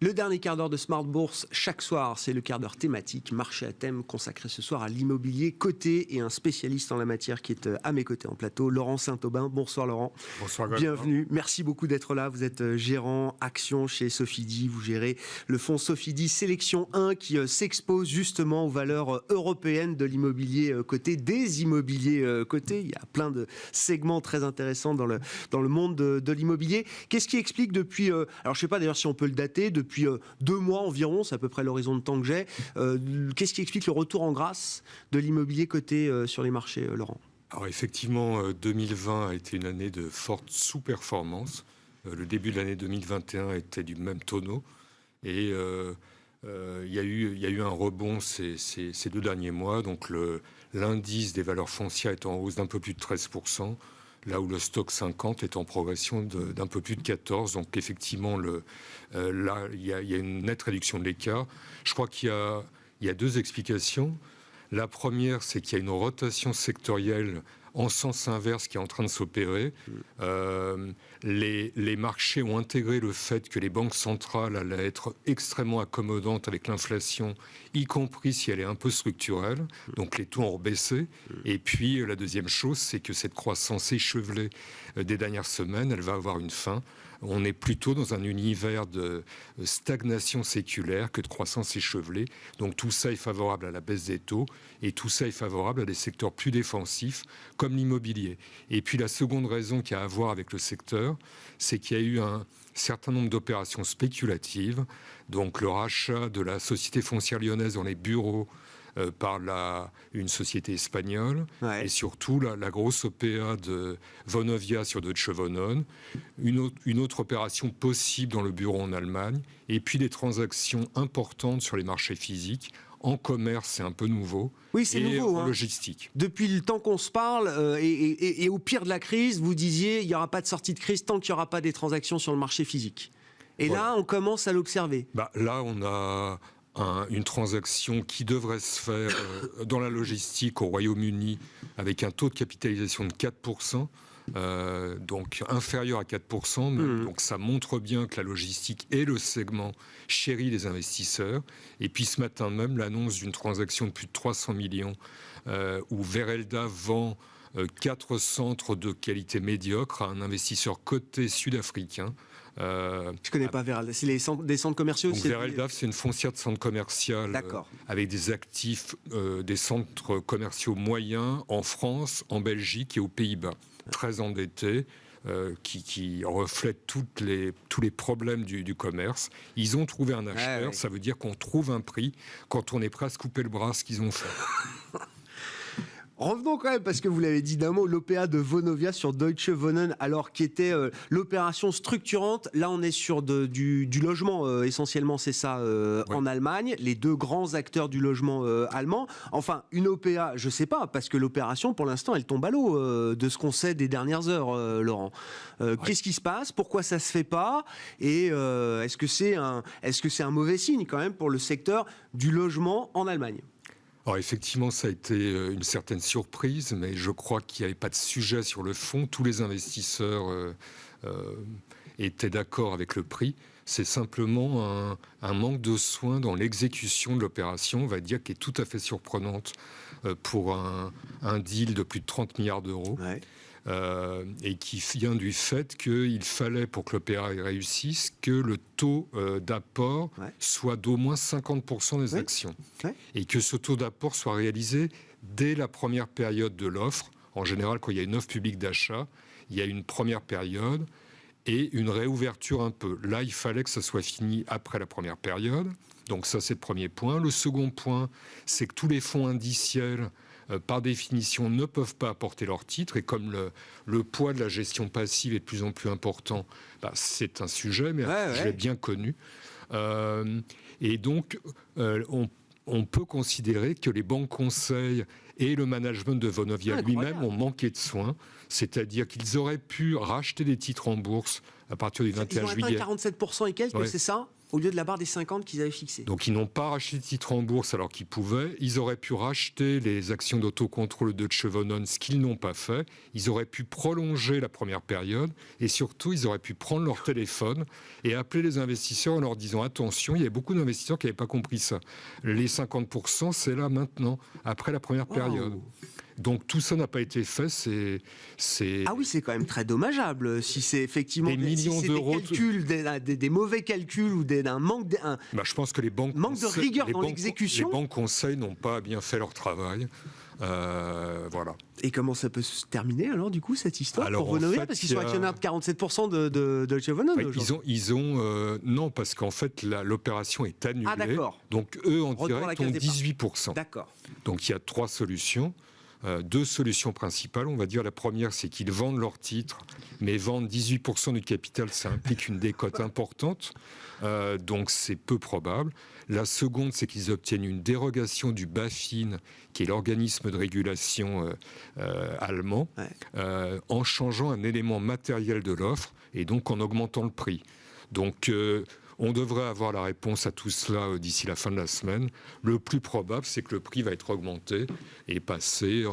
Le dernier quart d'heure de Smart Bourse, chaque soir, c'est le quart d'heure thématique, marché à thème, consacré ce soir à l'immobilier coté et un spécialiste en la matière qui est à mes côtés en plateau, Laurent Saint-Aubin. Bonsoir Laurent. Bonsoir. Bienvenue. Merci beaucoup d'être là. Vous êtes gérant action chez Sofidy. Vous gérez le fonds Sofidy Sélection 1 qui s'expose justement aux valeurs européennes de l'immobilier coté, des immobiliers cotés. Il y a plein de segments très intéressants dans le monde de l'immobilier. Qu'est-ce qui explique depuis, alors je ne sais pas d'ailleurs si on peut le dater, depuis 2 mois environ, c'est à peu près l'horizon de temps que j'ai, qu'est-ce qui explique le retour en grâce de l'immobilier coté sur les marchés, Laurent ? Alors effectivement, 2020 a été une année de forte sous-performance. Le début de l'année 2021 était du même tonneau. Et il y a eu un rebond ces 2 derniers mois. Donc l'indice des valeurs foncières est en hausse d'un peu plus de 13%. Là où le stock 50 est en progression d'un peu plus de 14. Donc effectivement, là, il y a une nette réduction de l'écart. Je crois qu'il y a 2 explications. La première, c'est qu'il y a une rotation sectorielle en sens inverse qui est en train de s'opérer. Les marchés ont intégré le fait que les banques centrales allaient être extrêmement accommodantes avec l'inflation, y compris si elle est un peu structurelle. Donc les taux ont rebaissé. Et puis la deuxième chose, c'est que cette croissance échevelée des dernières semaines, elle va avoir une fin. On est plutôt dans un univers de stagnation séculaire que de croissance échevelée. Donc tout ça est favorable à la baisse des taux et tout ça est favorable à des secteurs plus défensifs comme l'immobilier. Et puis la seconde raison qui a à voir avec le secteur, c'est qu'il y a eu un certain nombre d'opérations spéculatives. Donc le rachat de la société foncière lyonnaise dans les bureaux par une société espagnole, et surtout la grosse OPA de Vonovia sur Deutsche Wohnen, une autre opération possible dans le bureau en Allemagne, et puis des transactions importantes sur les marchés physiques. En commerce, c'est un peu nouveau. Oui, c'est nouveau. En logistique. Depuis le temps qu'on se parle, et au pire de la crise, vous disiez, il n'y aura pas de sortie de crise tant qu'il n'y aura pas des transactions sur le marché physique. Et là, on commence à l'observer. Là, on a une transaction qui devrait se faire dans la logistique au Royaume-Uni avec un taux de capitalisation de 4%. Donc inférieur à 4%, donc ça montre bien que la logistique est le segment chéri des investisseurs. Et puis ce matin même, l'annonce d'une transaction de plus de 300 millions où Verelda vend 4 centres de qualité médiocre à un investisseur coté sud-africain. Je ne connais pas Verelda, c'est des centres commerciaux. Verelda, c'est une foncière de centre commercial avec des actifs, des centres commerciaux moyens en France, en Belgique et aux Pays-Bas. Très endettés, qui reflètent tous les problèmes du commerce. Ils ont trouvé un acheteur, ça veut dire qu'on trouve un prix quand on est prêt à se couper le bras, ce qu'ils ont fait. Revenons quand même, parce que vous l'avez dit d'un mot, l'OPA de Vonovia sur Deutsche Wohnen, alors qui était l'opération structurante. Là, on est sur du logement, essentiellement, c'est ça, en Allemagne. Les 2 grands acteurs du logement allemand. Enfin, une OPA, je ne sais pas, parce que l'opération, pour l'instant, elle tombe à l'eau de ce qu'on sait des dernières heures, Laurent. Qu'est-ce qui se passe ? Pourquoi ça ne se fait pas ? Et est-ce que c'est un mauvais signe, quand même, pour le secteur du logement en Allemagne ? Alors effectivement, ça a été une certaine surprise, mais je crois qu'il n'y avait pas de sujet sur le fond. Tous les investisseurs étaient d'accord avec le prix. C'est simplement un manque de soin dans l'exécution de l'opération, on va dire, qui est tout à fait surprenante pour un deal de plus de 30 milliards d'euros. Et qui vient du fait qu'il fallait, pour que l'opéra réussisse, que le taux d'apport soit d'au moins 50% des actions. Et que ce taux d'apport soit réalisé dès la première période de l'offre. En général, quand il y a une offre publique d'achat, il y a une première période et une réouverture un peu. Là, il fallait que ça soit fini après la première période. Donc ça, c'est le premier point. Le second point, c'est que tous les fonds indiciels par définition, ne peuvent pas apporter leur titre. Et comme le poids de la gestion passive est de plus en plus important, c'est un sujet, mais un sujet bien connu. Et donc, on peut considérer que les banques conseils et le management de Vonovia lui-même ont manqué de soins. C'est-à-dire qu'ils auraient pu racheter des titres en bourse à partir du 21 juillet. Ils ont atteint 47% et quelques, c'est ça ? Au lieu de la barre des 50 qu'ils avaient fixée. Donc ils n'ont pas racheté de titres en bourse alors qu'ils pouvaient. Ils auraient pu racheter les actions d'autocontrôle de Deutsche Wohnen, ce qu'ils n'ont pas fait. Ils auraient pu prolonger la première période et surtout ils auraient pu prendre leur téléphone et appeler les investisseurs en leur disant attention, il y a beaucoup d'investisseurs qui n'avaient pas compris ça. Les 50%, c'est là maintenant, après la première période. Donc tout ça n'a pas été fait, Ah oui, c'est quand même très dommageable si c'est effectivement des millions d'euros, des mauvais calculs ou d'un manque je pense que les banques manque de rigueur dans l'exécution. Les banques conseils n'ont pas bien fait leur travail. Voilà. Et comment ça peut se terminer alors du coup cette histoire alors, pour Vonovia, parce qu'ils sont actionnaires de 47% de Deutsche Wohnen non, parce qu'en fait l'opération est annulée. Ah d'accord. Donc eux en direct ont 18%. D'accord. Donc il y a 3 solutions. 2 solutions principales, on va dire. La première, c'est qu'ils vendent leurs titres, mais vendre 18% du capital, ça implique une décote importante, donc c'est peu probable. La seconde, c'est qu'ils obtiennent une dérogation du BaFin, qui est l'organisme de régulation allemand, en changeant un élément matériel de l'offre, et donc en augmentant le prix. Donc on devrait avoir la réponse à tout cela d'ici la fin de la semaine. Le plus probable, c'est que le prix va être augmenté et passer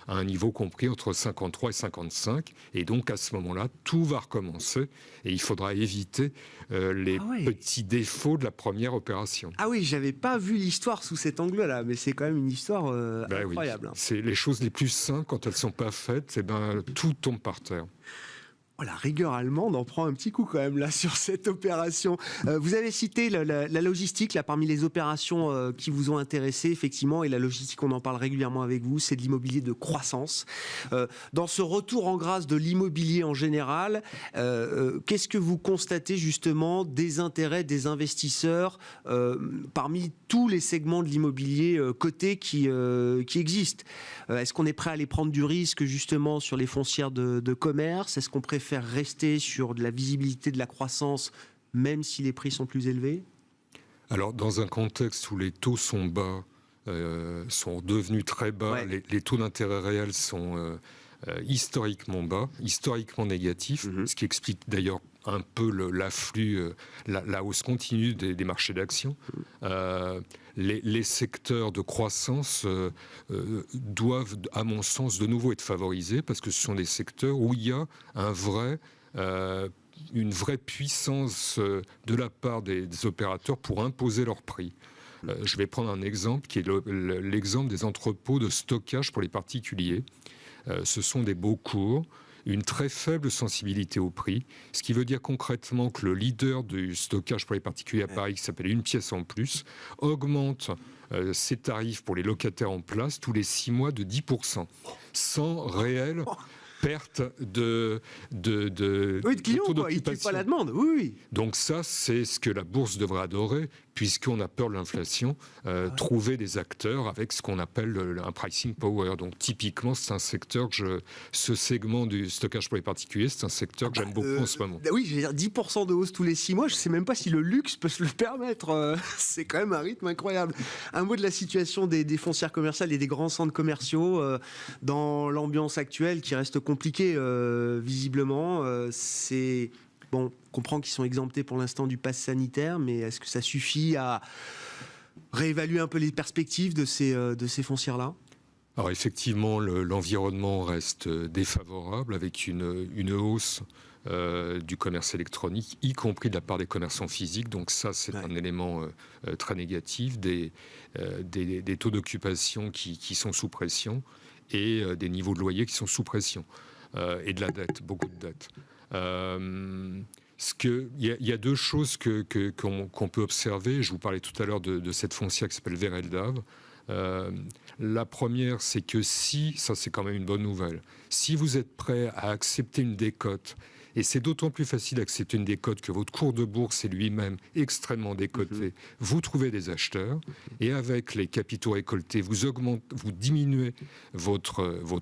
à un niveau compris entre 53 et 55. Et donc, à ce moment-là, tout va recommencer. Et il faudra éviter les petits défauts de la première opération. Ah oui, j'avais pas vu l'histoire sous cet angle-là, mais c'est quand même une histoire incroyable. Oui. C'est les choses les plus simples, quand elles ne sont pas faites, tout tombe par terre. Oh, la rigueur allemande en prend un petit coup quand même là sur cette opération. Vous avez cité la logistique là parmi les opérations qui vous ont intéressé effectivement, et la logistique on en parle régulièrement avec vous, c'est de l'immobilier de croissance. Dans ce retour en grâce de l'immobilier en général, qu'est-ce que vous constatez justement des intérêts des investisseurs parmi tous les segments de l'immobilier coté qui existent? Est-ce qu'on est prêt à aller prendre du risque justement sur les foncières de commerce? Est-ce qu'on préfère rester sur de la visibilité de la croissance, même si les prix sont plus élevés? Alors, dans un contexte où les taux sont bas, sont devenus très bas, les taux d'intérêt réels sont historiquement bas, historiquement négatifs, ce qui explique d'ailleurs un peu l'afflux, la hausse continue des marchés d'actions. Les secteurs de croissance doivent, à mon sens, de nouveau être favorisés, parce que ce sont des secteurs où il y a une vraie puissance de la part des opérateurs pour imposer leurs prix. Je vais prendre un exemple qui est l'exemple des entrepôts de stockage pour les particuliers. Ce sont des beaux cours, une très faible sensibilité au prix, ce qui veut dire concrètement que le leader du stockage pour les particuliers à Paris, qui s'appelle Une pièce en plus, augmente ses tarifs pour les locataires en place tous les 6 mois de 10%, sans réelle perte de clients, taux quoi. Ils ne tuent pas la demande. Oui. Donc ça, c'est ce que la bourse devrait adorer, puisqu'on a peur de l'inflation, trouver des acteurs avec ce qu'on appelle un pricing power. Donc typiquement, c'est un secteur ce segment du stockage pour les particuliers, c'est un secteur que j'aime beaucoup en ce moment. Oui, je veux dire 10% de hausse tous les 6 mois, je ne sais même pas si le luxe peut se le permettre. C'est quand même un rythme incroyable. Un mot de la situation des foncières commerciales et des grands centres commerciaux dans l'ambiance actuelle qui reste compliquée visiblement. On comprend qu'ils sont exemptés pour l'instant du pass sanitaire, mais est-ce que ça suffit à réévaluer un peu les perspectives de ces foncières-là ? Alors effectivement, l'environnement reste défavorable, avec une hausse du commerce électronique, y compris de la part des commerçants physiques. Donc ça, c'est un élément très négatif, des taux d'occupation qui sont sous pression et des niveaux de loyer qui sont sous pression. Et de la dette, beaucoup de dette. Il y a 2 choses qu'on peut observer. Je vous parlais tout à l'heure de cette foncière qui s'appelle Vereldav. La première, c'est que ça c'est quand même une bonne nouvelle, si vous êtes prêt à accepter une décote, et c'est d'autant plus facile d'accepter une décote que votre cours de bourse est lui-même extrêmement décoté, vous trouvez des acheteurs, et avec les capitaux récoltés, vous diminuez votre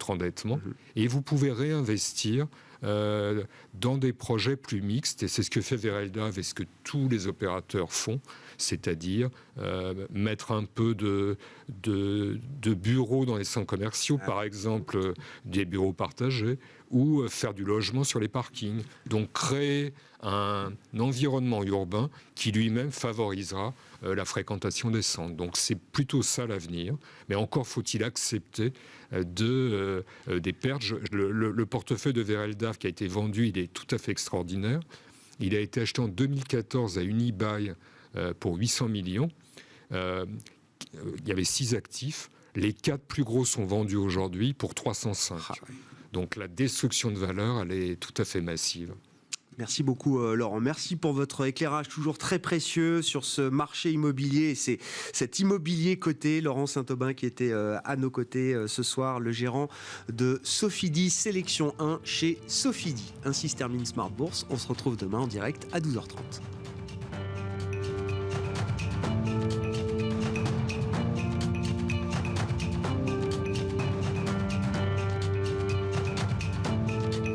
endettement, et vous pouvez réinvestir dans des projets plus mixtes, et c'est ce que fait Vereldav et ce que tous les opérateurs font, c'est-à-dire mettre un peu de bureaux dans les centres commerciaux, par exemple des bureaux partagés, ou faire du logement sur les parkings. Donc créer un environnement urbain qui lui-même favorisera la fréquentation des centres. Donc c'est plutôt ça l'avenir, mais encore faut-il accepter des pertes. Le portefeuille de Vereldav qui a été vendu, il est tout à fait extraordinaire. Il a été acheté en 2014 à Unibail pour 800 millions. Il y avait 6 actifs. Les 4 plus gros sont vendus aujourd'hui pour 305. Donc la destruction de valeur, elle est tout à fait massive. Merci beaucoup Laurent, merci pour votre éclairage toujours très précieux sur ce marché immobilier et c'est cet immobilier coté. Laurent Saint-Aubin qui était à nos côtés ce soir, le gérant de Sofidy Sélection 1 chez Sofidy. Ainsi se termine Smart Bourse, on se retrouve demain en direct à 12h30.